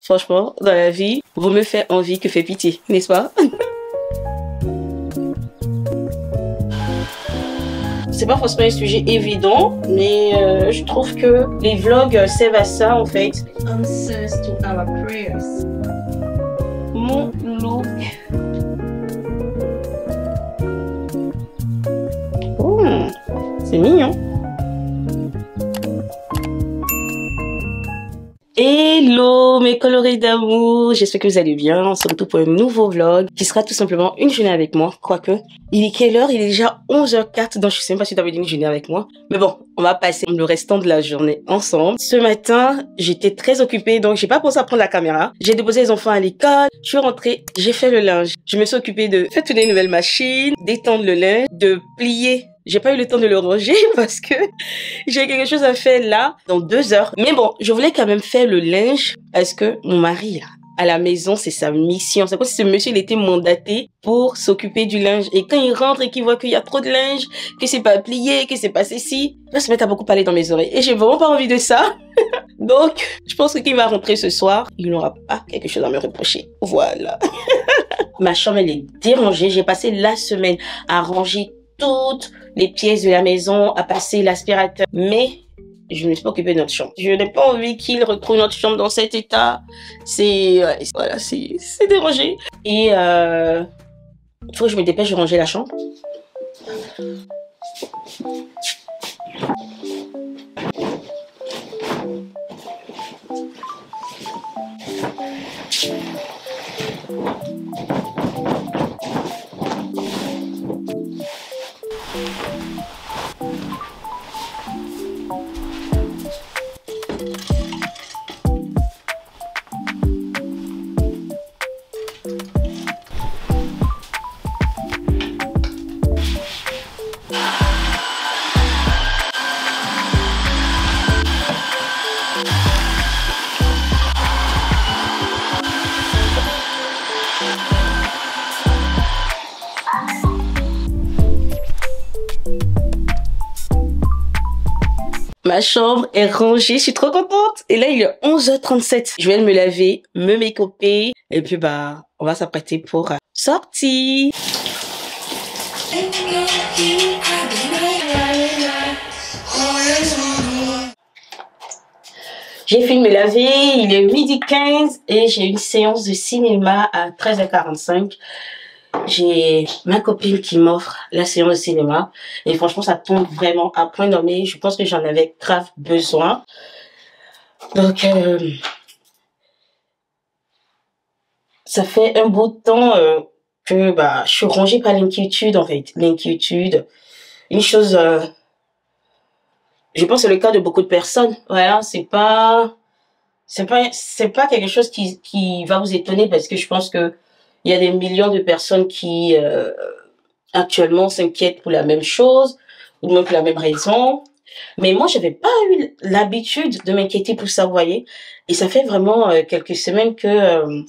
Franchement, dans la vie, vaut mieux faire envie que faire pitié, n'est-ce pas? C'est pas forcément un sujet évident, mais je trouve que les vlogs servent à ça en fait. Answers to our prayers. Mon look. Oh, c'est mignon. Hello mes colorés d'amour, j'espère que vous allez bien. On se retrouve pour un nouveau vlog qui sera tout simplement une journée avec moi. Quoique, il est quelle heure? Il est déjà 11h04, donc je sais même pas si tu avais dit une journée avec moi. Mais bon, on va passer le restant de la journée ensemble. Ce matin, j'étais très occupée, donc j'ai pas pensé à prendre la caméra. J'ai déposé les enfants à l'école, je suis rentrée, j'ai fait le linge. Je me suis occupée de faire tourner une nouvelle machine, d'étendre le linge, de plier. J'ai pas eu le temps de le ranger parce que j'ai quelque chose à faire là dans 2 heures. Mais bon, je voulais quand même faire le linge parce que mon mari là, à la maison, c'est sa mission. C'est comme si ce monsieur il était mandaté pour s'occuper du linge. Et quand il rentre et qu'il voit qu'il y a trop de linge, que c'est pas plié, que c'est pas ceci, il va se mettre à beaucoup parler dans mes oreilles. Et j'ai vraiment pas envie de ça. Donc, je pense que quand il va rentrer ce soir, il n'aura pas quelque chose à me reprocher. Voilà. Ma chambre, elle est dérangée. J'ai passé la semaine à ranger toutes les pièces de la maison, à passer l'aspirateur. Mais je ne me suis pas occupée de notre chambre. Je n'ai pas envie qu'il retrouve notre chambre dans cet état. Voilà, c'est dérangé. Et il faut que je me dépêche de ranger la chambre. Ma chambre est rangée, je suis trop contente. Et là, il est 11h37. Je vais me laver, me make-upper. Et puis, bah, on va s'apprêter pour sortir. J'ai fini de me laver, il est 12h15 et j'ai une séance de cinéma à 13h45. J'ai ma copine qui m'offre la séance de cinéma et franchement ça tombe vraiment à point nommé. Je pense que j'en avais grave besoin. Donc ça fait un bout de temps que bah je suis rongée par l'inquiétude en fait. L'inquiétude, une chose, je pense que c'est le cas de beaucoup de personnes. Voilà, c'est pas quelque chose qui va vous étonner parce que je pense que il y a des millions de personnes qui actuellement s'inquiètent pour la même chose ou même pour la même raison. Mais moi, j'avais pas eu l'habitude de m'inquiéter pour ça, vous voyez. Et ça fait vraiment quelques semaines que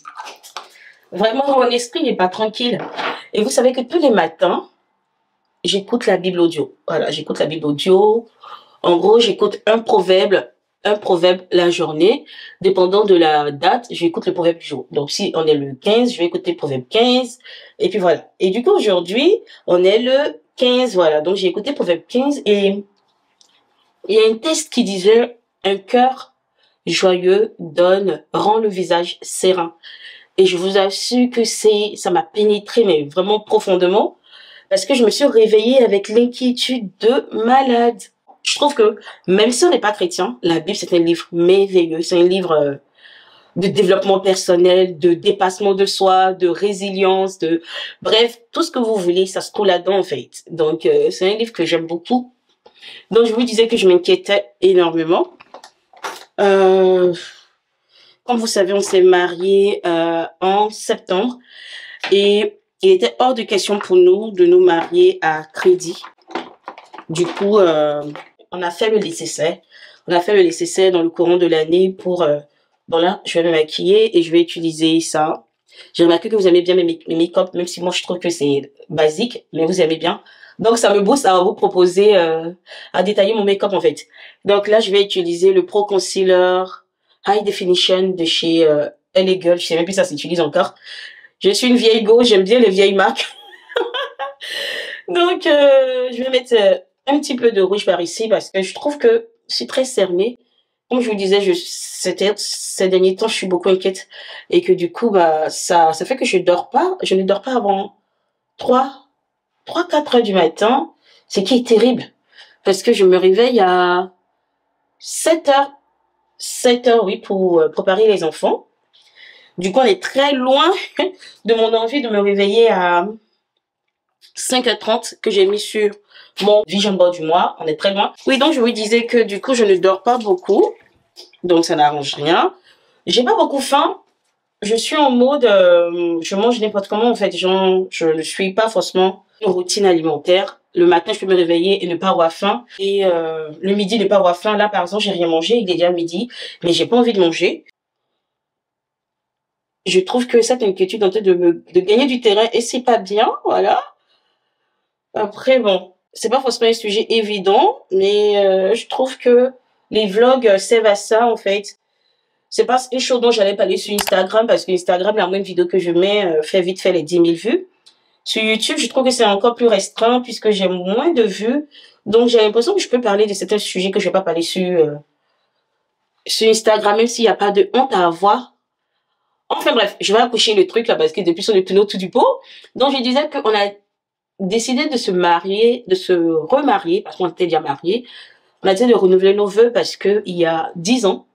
vraiment mon esprit n'est pas tranquille. Et vous savez que tous les matins, j'écoute la Bible audio. Voilà, j'écoute la Bible audio. En gros, j'écoute un proverbe la journée. Dépendant de la date, j'écoute le proverbe du jour. Donc, si on est le 15, je vais écouter le proverbe 15. Et puis voilà. Et du coup, aujourd'hui, on est le 15. Voilà. Donc, j'ai écouté le proverbe 15 et il y a un texte qui disait un cœur joyeux rend le visage serein. Et je vous assure que ça m'a pénétré, mais vraiment profondément. Parce que je me suis réveillée avec l'inquiétude de malade. Je trouve que même si on n'est pas chrétien, la Bible c'est un livre merveilleux, c'est un livre de développement personnel, de dépassement de soi, de résilience, bref, tout ce que vous voulez, ça se trouve là-dedans en fait. Donc c'est un livre que j'aime beaucoup. Donc je vous disais que je m'inquiétais énormément. Comme vous savez, on s'est mariés en septembre et il était hors de question pour nous de nous marier à crédit. Du coup, on a fait le nécessaire. On a fait le nécessaire dans le courant de l'année pour... bon là, je vais me maquiller et je vais utiliser ça. J'ai remarqué que vous aimez bien mes make-up, même si moi je trouve que c'est basique, mais vous aimez bien. Donc ça me booste à vous proposer, à détailler mon make-up en fait. Donc là, je vais utiliser le Pro Concealer High Definition de chez Elle est gueule, je sais même plus si ça s'utilise encore. Je suis une vieille go, j'aime bien les vieilles marques. Donc, je vais mettre un petit peu de rouge par ici parce que je trouve que c'est très cerné. Comme je vous disais, ces derniers temps, je suis beaucoup inquiète et que du coup, bah, ça fait que je dors pas. Je ne dors pas avant 4 heures du matin, ce qui est terrible parce que je me réveille à 7 heures, 7 heures, oui, pour préparer les enfants. Du coup, on est très loin de mon envie de me réveiller à 5h30 que j'ai mis sur mon vision board du mois. On est très loin. Oui, donc je vous disais que du coup, je ne dors pas beaucoup. Donc, ça n'arrange rien. J'ai pas beaucoup faim. Je suis en mode, je mange n'importe comment, en fait. Genre, je ne suis pas forcément une routine alimentaire. Le matin, je peux me réveiller et ne pas avoir faim. Et le midi, ne pas avoir faim. Là, par exemple, j'ai rien mangé. Il est déjà midi, mais j'ai pas envie de manger. Je trouve que cette inquiétude est en train de gagner du terrain et c'est pas bien, voilà. Après, bon, c'est pas forcément un sujet évident, mais je trouve que les vlogs servent à ça, en fait. C'est pas une chose dont j'allais parler sur Instagram, parce que Instagram, la moindre vidéo que je mets fait vite fait les 10 000 vues. Sur YouTube, je trouve que c'est encore plus restreint, puisque j'ai moins de vues. Donc, j'ai l'impression que je peux parler de certains sujets que je vais pas parler sur Instagram, même s'il n'y a pas de honte à avoir. Enfin bref, je vais accoucher le truc là, parce que depuis, on est tourné autour du pot. Donc, je disais qu'on a décidé de se marier, de se remarier, parce qu'on était déjà mariés. On a décidé de renouveler nos vœux parce que il y a 10 ans,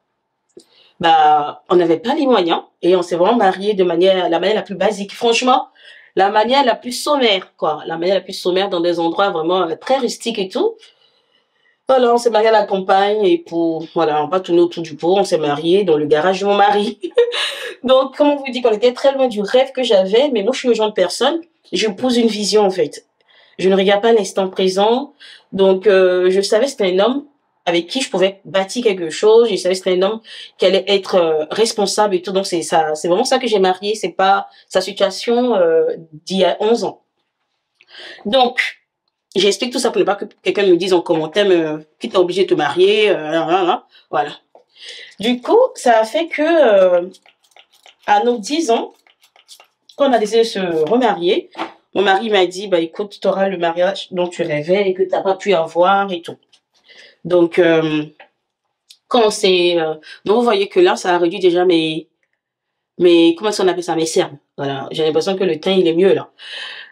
bah, on n'avait pas les moyens et on s'est vraiment marié de la manière la plus basique. Franchement, la manière la plus sommaire, quoi. La manière la plus sommaire dans des endroits vraiment très rustiques et tout. Voilà, on s'est marié à la campagne et voilà, on va pas tourner autour du pot, on s'est marié dans le garage de mon mari. Donc, comme on vous dit qu'on était très loin du rêve que j'avais, mais moi, je suis le genre de personne, je pose une vision, en fait. Je ne regarde pas l'instant présent. Donc, je savais que c'était un homme avec qui je pouvais bâtir quelque chose. Je savais que c'était un homme qui allait être responsable et tout. Donc, c'est ça, c'est vraiment ça que j'ai marié. C'est pas sa situation d'il y a 11 ans. Donc, j'explique tout ça pour ne pas que quelqu'un me dise en commentaire qui t'a obligé de te marier. Voilà. Du coup, ça a fait que à nos 10 ans, quand on a décidé de se remarier, mon mari m'a dit, bah écoute, tu auras le mariage dont tu rêvais et que tu n'as pas pu avoir et tout. Donc, quand c'est... donc, vous voyez que là, ça a réduit déjà comment est-ce qu'on appelle ça, mes cernes. Voilà, j'ai l'impression que le teint, il est mieux là.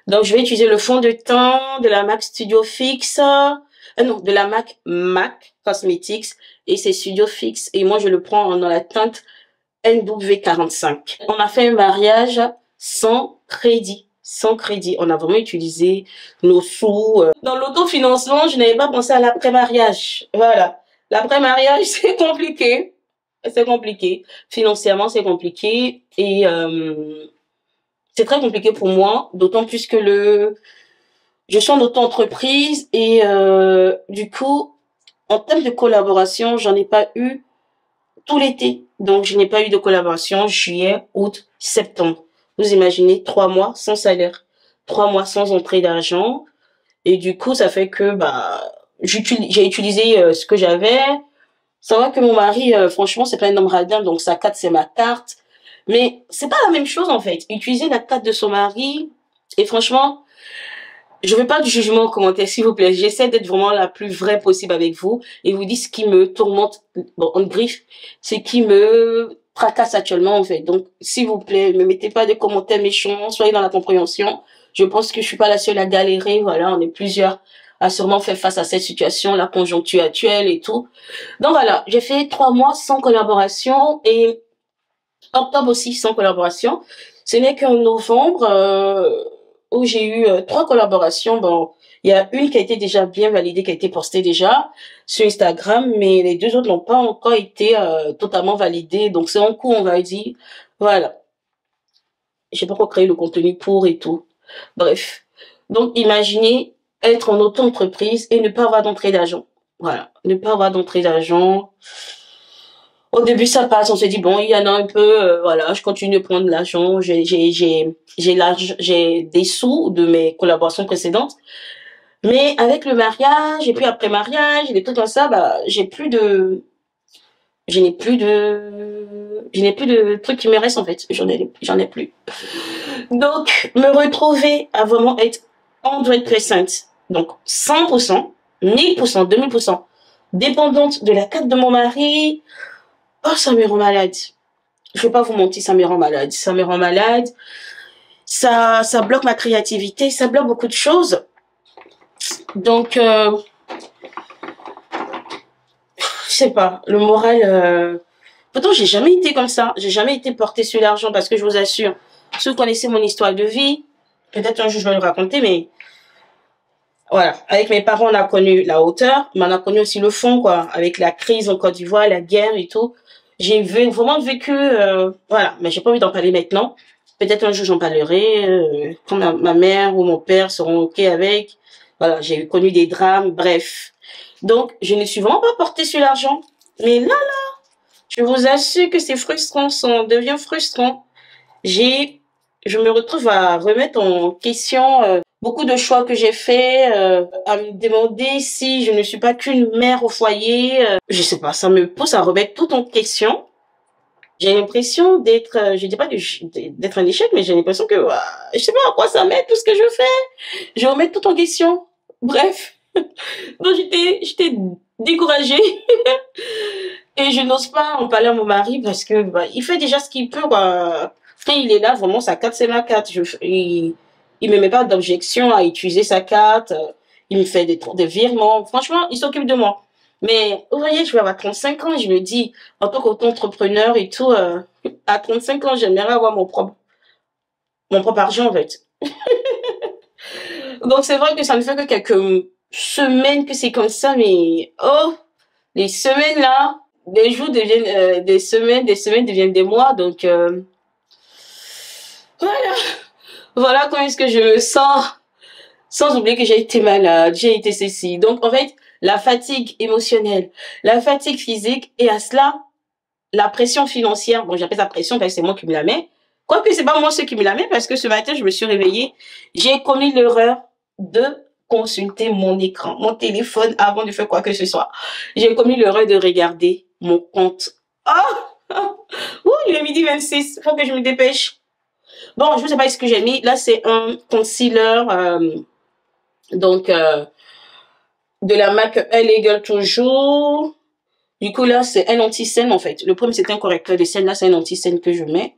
Donc, je vais utiliser le fond de teint de la MAC Studio Fix. Non, de la MAC Cosmetics. Et c'est Studio Fix. Et moi, je le prends dans la teinte NW45. On a fait un mariage sans crédit. Sans crédit. On a vraiment utilisé nos sous. Dans l'autofinancement, je n'avais pas pensé à l'après-mariage. Voilà. L'après-mariage, c'est compliqué. C'est compliqué. Financièrement, c'est compliqué. Et c'est très compliqué pour moi. D'autant plus que je suis en auto-entreprise. Et du coup, en termes de collaboration, j'en ai pas eu tout l'été. Donc, je n'ai pas eu de collaboration juillet, août, septembre. Vous imaginez 3 mois sans salaire, 3 mois sans entrée d'argent. Et du coup, ça fait que bah j'ai utilisé ce que j'avais. C'est vrai que mon mari, franchement, c'est pas un homme radin, donc sa carte, c'est ma carte. Mais c'est pas la même chose, en fait. Utiliser la carte de son mari, et franchement, je veux pas de jugement en commentaire, s'il vous plaît. J'essaie d'être vraiment la plus vraie possible avec vous et vous dire ce qui me tourmente, bon, en griffe, ce qui me tracasse actuellement, en fait. Donc, s'il vous plaît, ne mettez pas de commentaires méchants, soyez dans la compréhension. Je pense que je suis pas la seule à galérer, voilà, on est plusieurs à sûrement faire face à cette situation, la conjoncture actuelle et tout. Donc voilà, j'ai fait 3 mois sans collaboration et octobre aussi sans collaboration. Ce n'est qu'en novembre, où j'ai eu 3 collaborations. Bon, il y a une qui a été déjà bien validée, qui a été postée déjà sur Instagram, mais les 2 autres n'ont pas encore été totalement validées. Donc, c'est en cours, on va dire. Voilà. J'ai pas encore créé le contenu pour et tout. Bref. Donc, imaginez être en auto-entreprise et ne pas avoir d'entrée d'argent. Voilà. Ne pas avoir d'entrée d'argent. Au début, ça passe, on se dit, bon, il y en a un peu, voilà, je continue de prendre de l'argent, j'ai des sous de mes collaborations précédentes. Mais avec le mariage, et puis après mariage, et des trucs comme ça, bah, j'ai plus Je n'ai plus de trucs qui me restent en fait. J'en ai plus. Donc, me retrouver à vraiment être 100%, donc 100%, 1000%, 2000%, dépendante de la carte de mon mari, oh, ça me rend malade. Je vais pas vous mentir, ça me rend malade. Ça me rend malade. Ça bloque ma créativité, ça bloque beaucoup de choses. Donc, je sais pas, le moral... Pourtant, j'ai jamais été comme ça. J'ai jamais été portée sur l'argent parce que je vous assure, si vous connaissez mon histoire de vie, peut-être un jour je vais le raconter, mais voilà. Avec mes parents, on a connu la hauteur, mais on a connu aussi le fond, quoi. Avec la crise en Côte d'Ivoire, la guerre et tout. J'ai vraiment vécu, voilà. Mais j'ai pas envie d'en parler maintenant. Peut-être un jour j'en parlerai, quand ma mère ou mon père seront OK avec. Voilà, j'ai connu des drames, bref. Donc, je ne suis vraiment pas portée sur l'argent. Mais là, je vous assure que c'est frustrant, ça devient frustrant. Je me retrouve à remettre en question beaucoup de choix que j'ai faits, à me demander si je ne suis pas qu'une mère au foyer. Je sais pas, ça me pousse à remettre tout en question. J'ai l'impression d'être, je dis pas d'être un échec, mais j'ai l'impression que je sais pas à quoi ça m'aide tout ce que je fais. Je remets tout en question. Bref, donc j'étais découragée. Et je n'ose pas en parler à mon mari parce que il fait déjà ce qu'il peut, quoi. Quand il est là, vraiment, sa carte, c'est ma carte. Il me met pas d'objection à utiliser sa carte. Il me fait des virements. Franchement, il s'occupe de moi. Mais, vous voyez, je vais avoir 35 ans. Je me dis, en tant qu'auto-entrepreneur et tout, à 35 ans, j'aimerais avoir mon propre argent, en fait. Donc, c'est vrai que ça ne fait que quelques semaines que c'est comme ça, mais, oh, les semaines là, des jours deviennent des semaines deviennent des mois. Donc voilà, voilà comment est-ce que je me sens. Sans oublier que j'ai été malade, j'ai été ceci. Donc en fait, la fatigue émotionnelle, la fatigue physique et à cela, la pression financière. Bon, j'appelle ça pression parce que c'est moi qui me la mets. Quoique c'est pas moi ce qui me la met parce que ce matin, je me suis réveillée, j'ai commis l'erreur de consulter mon écran, mon téléphone avant de faire quoi que ce soit. J'ai commis l'erreur de regarder mon compte. Oh! Ouh, il est midi 26, faut que je me dépêche. Bon, je ne sais pas ce que j'ai mis. Là, c'est un concealer, donc, de la marque Illegal toujours. Du coup, là, c'est un anti-scène, en fait. Le premier, c'est un correcteur de scène. Là, c'est un anti-scène que je mets.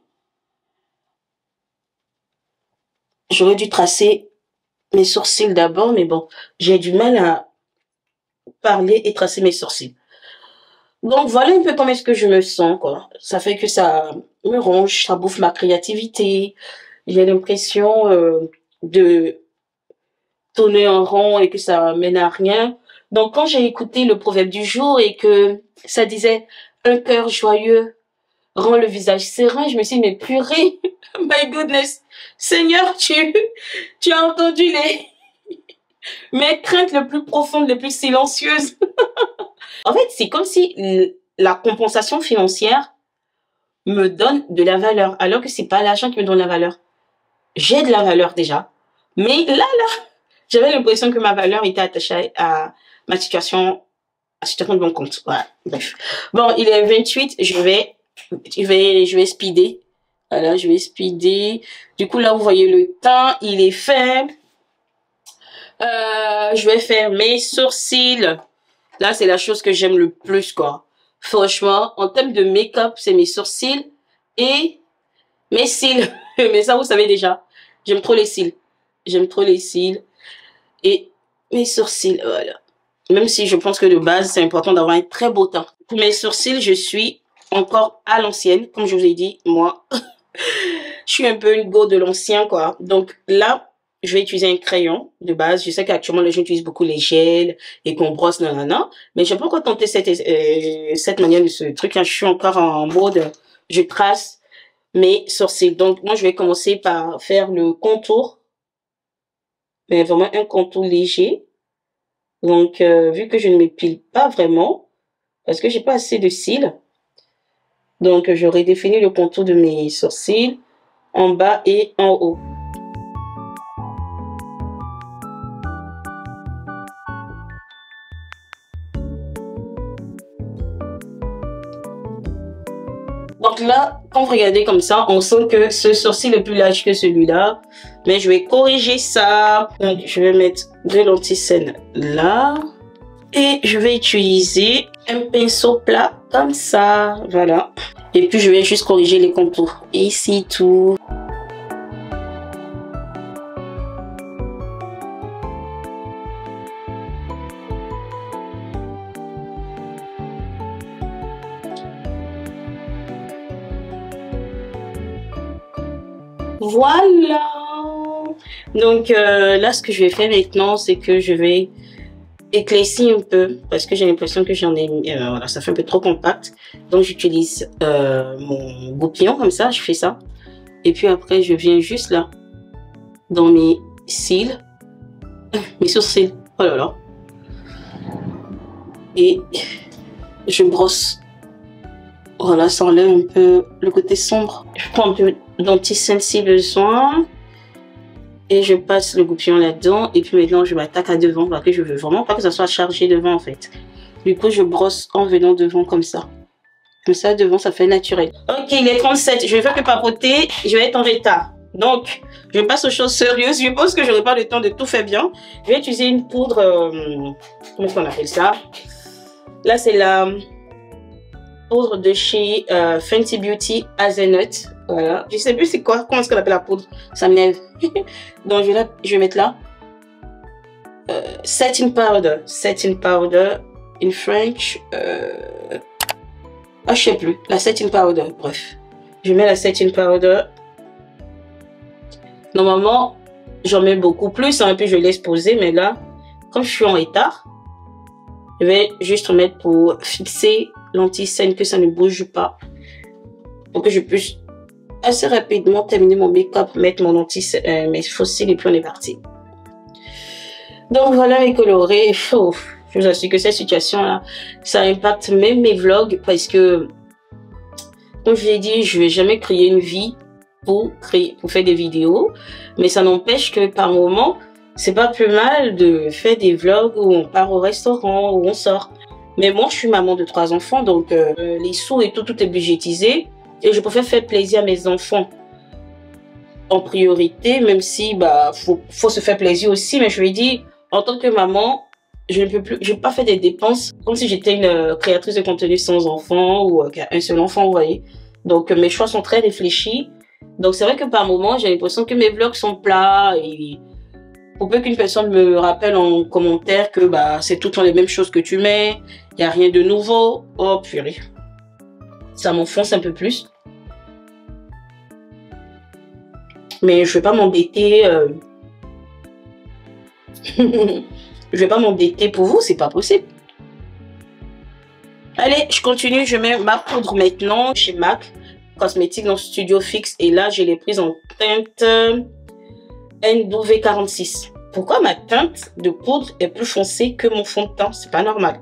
J'aurais dû tracer mes sourcils d'abord, mais bon, j'ai du mal à parler et tracer mes sourcils. Donc, voilà un peu comment est-ce que je me sens, quoi. Ça fait que ça me ronge, ça bouffe ma créativité. J'ai l'impression de tourner en rond et que ça mène à rien. Donc, quand j'ai écouté le proverbe du jour et que ça disait « un cœur joyeux rend le visage serein », je me suis dit « mais purée, my goodness, Seigneur, tu as entendu mes craintes les plus profondes, les plus silencieuses. » En fait, c'est comme si la compensation financière me donne de la valeur, alors que c'est pas l'argent qui me donne la valeur. J'ai de la valeur déjà, mais là, j'avais l'impression que ma valeur était attachée à ma situation, de mon compte. Voilà, bref. Bon, il est 28, je vais speeder. Voilà, je vais speeder. Du coup, là, vous voyez le temps, il est fait. Je vais faire mes sourcils. Là, c'est la chose que j'aime le plus, quoi. Franchement, en termes de make-up, c'est mes sourcils et mes cils. Mais ça, vous savez déjà. J'aime trop les cils. J'aime trop les cils. Et mes sourcils, voilà. Même si je pense que de base, c'est important d'avoir un très beau teint. Pour mes sourcils, je suis encore à l'ancienne. Comme je vous ai dit, moi, je suis un peu une go de l'ancien, quoi. Donc là, je vais utiliser un crayon de base. Je sais qu'actuellement, les gens utilisent beaucoup les gels et qu'on brosse, nanana. Mais je n'ai pas encore tenté cette manière de ce truc. Je suis encore en mode, je trace mes sourcils. Donc, moi, je vais commencer par faire le contour. Mais vraiment un contour léger. Donc, vu que je ne m'épile pas vraiment, parce que j'ai pas assez de cils, donc j'aurai défini le contour de mes sourcils en bas et en haut. là, quand vous regardez comme ça, on sent que ce sourcil est plus large que celui-là. Mais je vais corriger ça. Donc, je vais mettre de l'anti-scène là. Et je vais utiliser un pinceau plat comme ça. Voilà. Et puis, je vais juste corriger les contours. Ici, tout. Voilà. Donc là, ce que je vais faire maintenant, c'est que je vais éclaircir un peu parce que j'ai l'impression que j'en ai voilà, ça fait un peu trop compact. Donc j'utilise mon goupillon comme ça, je fais ça. Et puis après, je viens juste là dans mes cils, mes sourcils. Oh là là. Et je brosse. Voilà, ça enlève un peu le côté sombre. Je prends un peu d'anti-scène si besoin. Et je passe le goupillon là-dedans. Et puis maintenant, je m'attaque à devant. Parce que je veux vraiment pas que ça soit chargé devant en fait. Du coup, je brosse en venant devant comme ça. Comme ça, devant, ça fait naturel. Ok, il est 37. Je vais faire que papoter. Je vais être en retard. Donc, je passe aux choses sérieuses. Je pense que je n'aurai pas le temps de tout faire bien. Je vais utiliser une poudre... comment est-ce qu'on appelle ça? Là, c'est la... poudre de chez Fenty Beauty Hazelnut. Voilà. Je sais plus c'est quoi. Comment est-ce qu'on appelle la poudre? Ça m'énerve. Donc je vais mettre là. Setting powder. Setting powder in French. Ah, je sais plus. La setting powder. Bref. Je mets la setting powder. Normalement, j'en mets beaucoup plus. Hein, et puis je laisse poser. Mais là, comme je suis en retard, je vais juste mettre pour fixer l'anti-scène, que ça ne bouge pas, pour que je puisse assez rapidement terminer mon make-up, mettre mon anti-scène, mes faux cils, et puis on est parti. Donc voilà mes colorés. Oh, je vous assure que cette situation-là, ça impacte même mes vlogs, parce que, comme je l'ai dit, je vais jamais créer une vie pour faire des vidéos, mais ça n'empêche que par moment, c'est pas plus mal de faire des vlogs où on part au restaurant, où on sort. Mais moi, je suis maman de 3 enfants, donc les sous et tout est budgétisé. Et je préfère faire plaisir à mes enfants en priorité, même si bah faut se faire plaisir aussi. Mais je lui dis, en tant que maman, je ne vais pas faire des dépenses comme si j'étais une créatrice de contenu sans enfant ou un seul enfant, vous voyez. Donc mes choix sont très réfléchis. Donc c'est vrai que par moment, j'ai l'impression que mes vlogs sont plats et pour peu qu'une personne me rappelle en commentaire que bah c'est tout le temps les mêmes choses que tu mets, il n'y a rien de nouveau. Oh purée. Ça m'enfonce un peu plus. Mais je vais pas m'embêter. Je vais pas m'embêter pour vous, c'est pas possible. Allez, je continue, je mets ma poudre maintenant chez MAC Cosmetics dans Studio Fix. Et là, je l'ai prise en teinte NW46. Pourquoi ma teinte de poudre est plus foncée que mon fond de teint? C'est pas normal.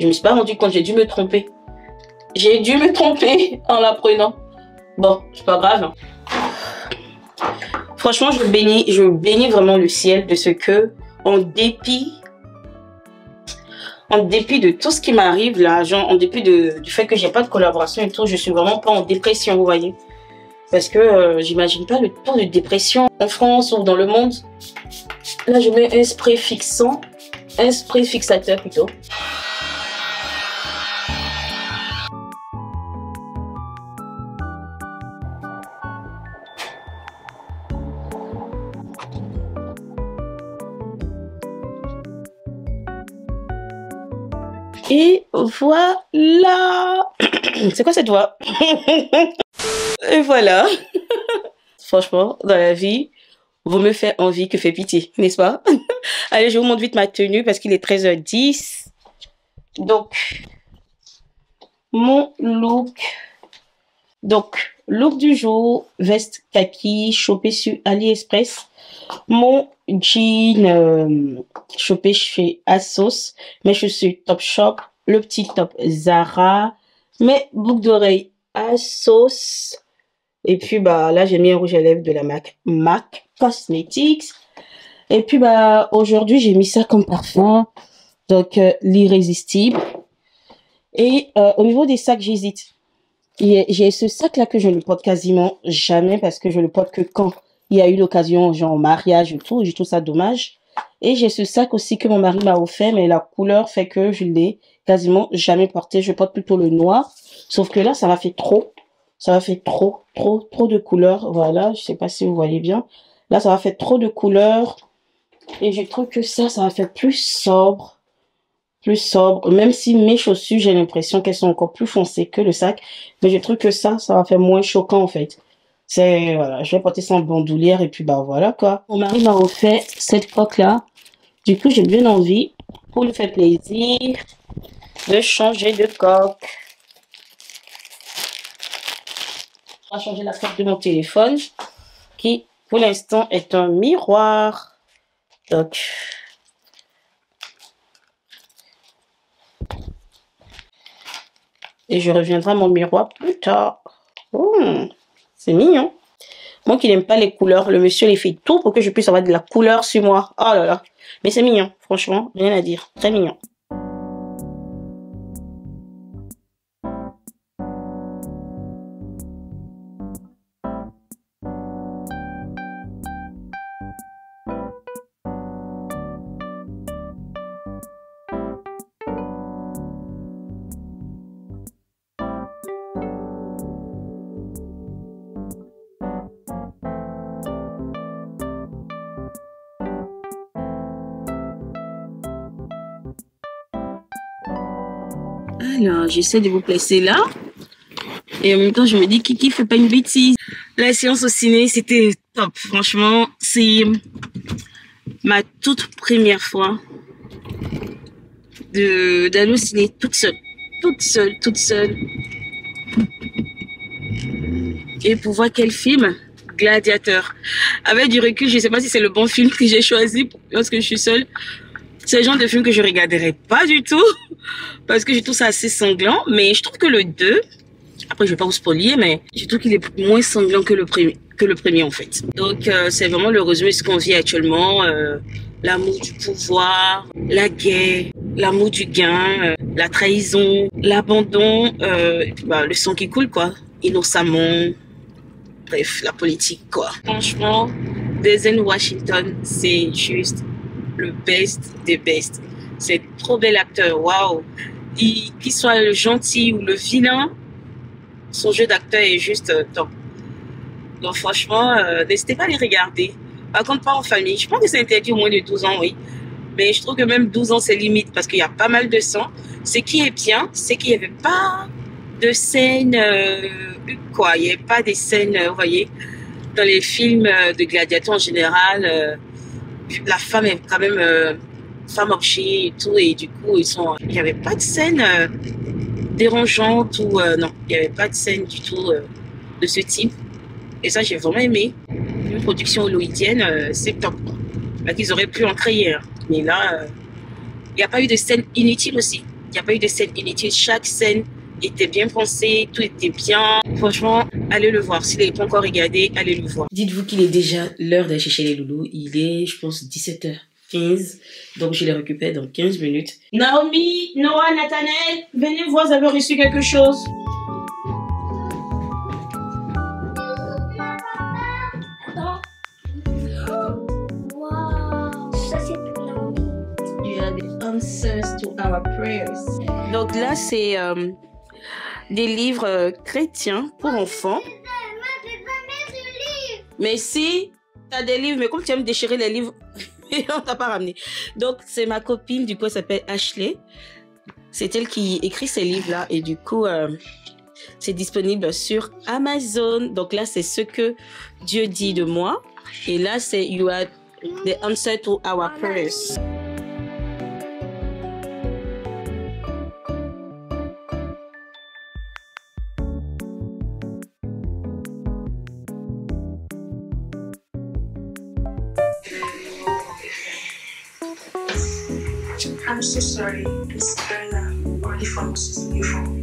Je me suis pas rendu compte, j'ai dû me tromper. J'ai dû me tromper en la prenant. Bon, c'est pas grave. Franchement, je bénis vraiment le ciel de ce que, en dépit de tout ce qui m'arrive là, genre en dépit du fait que j'ai pas de collaboration et tout, je suis vraiment pas en dépression, vous voyez. Parce que j'imagine pas le taux de dépression en France ou dans le monde. Là, je mets un spray fixant, un spray fixateur plutôt. Et voilà. C'est quoi cette voix? Et voilà. Franchement, dans la vie, vaut mieux faire envie que faire pitié, n'est-ce pas? Allez, je vous montre vite ma tenue parce qu'il est 13h10. Donc, mon look. Donc, look du jour, veste kaki, chopé sur AliExpress. Mon jean chopé chez ASOS. Mes chaussures Topshop. Le petit top Zara. Mes boucles d'oreilles ASOS. Et puis, bah, là, j'ai mis un rouge à lèvres de la MAC Cosmetics. Et puis, bah, aujourd'hui, j'ai mis ça comme parfum. Donc, l'irrésistible. Et au niveau des sacs, j'hésite. J'ai ce sac-là que je ne porte quasiment jamais parce que je le porte que quand il y a eu l'occasion, genre au mariage et tout. Je trouve ça dommage. Et j'ai ce sac aussi que mon mari m'a offert, mais la couleur fait que je l'ai quasiment jamais porté. Je porte plutôt le noir. Sauf que là, ça m'a fait trop. Ça m'a fait trop de couleurs. Voilà, je sais pas si vous voyez bien. Là, ça m'a fait trop de couleurs. Et je trouve que ça m'a fait plus sobre. Plus sobre. Même si mes chaussures, j'ai l'impression qu'elles sont encore plus foncées que le sac. Mais je trouve que ça va faire moins choquant, en fait. C'est, voilà, je vais porter ça en bandoulière et puis bah voilà quoi. Mon mari m'a offert cette coque-là. Du coup, j'ai bien envie, pour lui faire plaisir, de changer de coque. On va changer la coque de mon téléphone, qui pour l'instant est un miroir. Donc, et je reviendrai à mon miroir plus tard. C'est mignon. Moi qui n'aime pas les couleurs, le monsieur il fait tout pour que je puisse avoir de la couleur sur moi. Oh là là. Mais c'est mignon, franchement, rien à dire. Très mignon. Alors, j'essaie de vous placer là. Et en même temps, je me dis, Kiki, fais pas une bêtise. La séance au ciné, c'était top. Franchement, c'est ma toute première fois d'aller au ciné toute seule. Toute seule. Et pour voir quel film? Gladiateur. Avec du recul, je sais pas si c'est le bon film que j'ai choisi lorsque je suis seule. C'est le genre de film que je regarderai pas du tout. Parce que je trouve ça assez sanglant. Mais je trouve que le 2, après je vais pas vous spoiler, mais je trouve qu'il est moins sanglant que le premier en fait. Donc c'est vraiment le résumé de ce qu'on vit actuellement. L'amour du pouvoir, la guerre, l'amour du gain, la trahison, l'abandon, le sang qui coule quoi, innocemment. Bref, la politique quoi. Franchement, Denzel Washington, c'est juste le best des best. C'est trop bel acteur, waouh. Qu'il soit le gentil ou le vilain, son jeu d'acteur est juste top. Donc franchement, n'hésitez pas à les regarder. Par contre, pas en famille. Je pense que c'est interdit au moins de 12 ans, oui. Mais je trouve que même 12 ans, c'est limite parce qu'il y a pas mal de sang. Ce qui est bien, c'est qu'il n'y avait pas de scènes, quoi. Il n'y avait pas des scènes, vous voyez, dans les films de gladiateurs en général, la femme est quand même femme objet et tout. Et du coup, il n'y avait pas de scène dérangeante ou non, il n'y avait pas de scène du tout de ce type. Et ça, j'ai vraiment aimé. Une production hollywoodienne, c'est top. Bah, qu'ils auraient pu en créer. Hein. Mais là, il n'y a pas eu de scène inutile aussi. Il n'y a pas eu de scène inutile. Chaque scène était bien pensée, tout était bien. Franchement, allez le voir. S'il n'est pas encore regardé, allez le voir. Dites-vous qu'il est déjà l'heure d'aller chercher les loulous. Il est, je pense, 17h15. Donc, je les récupère dans 15 minutes. Naomi, Noah, Nathanaël, venez voir, vous avez reçu quelque chose. Answers to our prayers. Donc là, c'est des livres chrétiens pour enfants. Mais si tu as des livres, mais comme tu aimes déchirer les livres, on t'a pas ramené. Donc, c'est ma copine, du coup, elle s'appelle Ashley. C'est elle qui écrit ces livres-là. Et du coup, c'est disponible sur Amazon. Donc là, c'est ce que Dieu dit de moi. Et là, c'est You are the answer to our prayers. I'm so sorry, Miss Bella, or the phone was using your phone.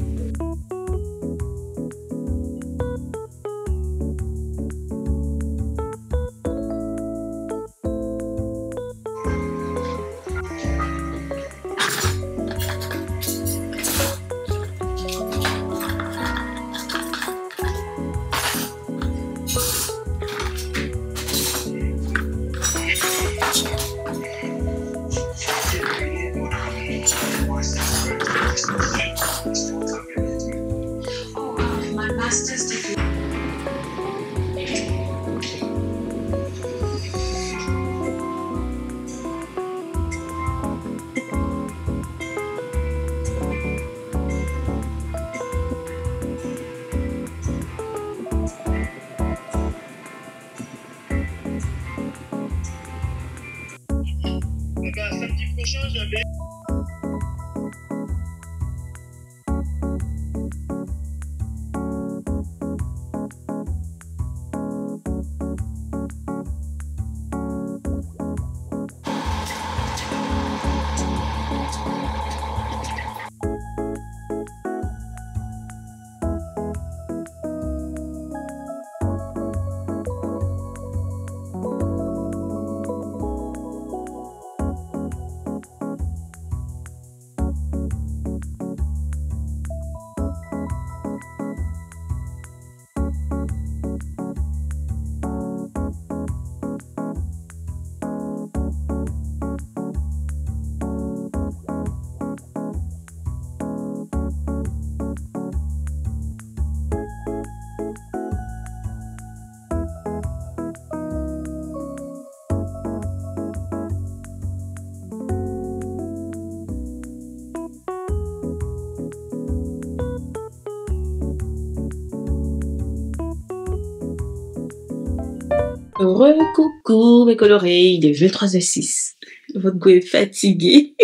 Coucou mes colorés, il est 23h06. Votre goût est fatigué.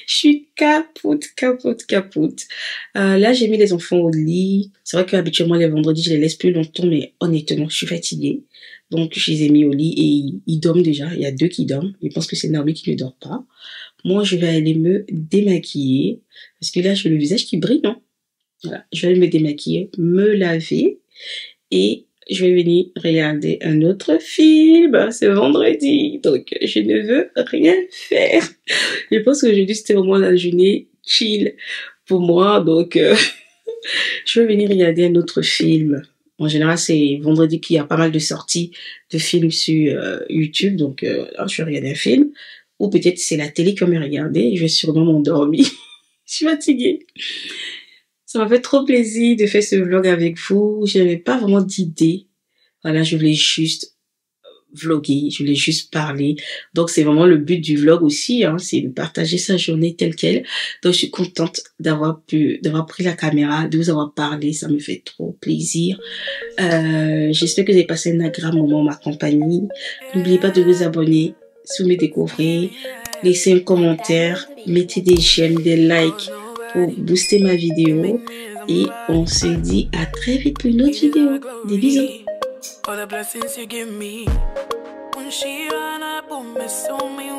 Je suis capote. Là, j'ai mis les enfants au lit. C'est vrai qu'habituellement, les vendredis, je les laisse plus longtemps, mais honnêtement, je suis fatiguée. Donc, je les ai mis au lit et ils dorment déjà. Il y a 2 qui dorment. Je pense que c'est Naomi qui ne dort pas. Moi, je vais aller me démaquiller parce que là, j'ai le visage qui brille, non? Voilà, je vais aller me démaquiller, me laver et je vais venir regarder un autre film. C'est vendredi, donc je ne veux rien faire. Je pense que aujourd'hui, c'était vraiment la journée chill pour moi. Donc, je vais venir regarder un autre film. En général, c'est vendredi qu'il y a pas mal de sorties de films sur YouTube. Donc, là, je vais regarder un film. Ou peut-être c'est la télé qui va me regarder et je vais sûrement m'endormir. Je suis fatiguée. Ça m'a fait trop plaisir de faire ce vlog avec vous. Je n'avais pas vraiment d'idée. Voilà, je voulais juste vlogger, je voulais juste parler. Donc, c'est vraiment le but du vlog aussi, hein, c'est de partager sa journée telle qu'elle. Donc, je suis contente d'avoir pris la caméra, de vous avoir parlé. Ça me fait trop plaisir. J'espère que vous avez passé un agréable moment en ma compagnie. N'oubliez pas de vous abonner si vous me découvrez. Laissez un commentaire, mettez des j'aime, des likes pour booster ma vidéo. Et on se dit à très vite pour une autre vidéo. Des bisous. All the blessings you give me. When she run up on me, so me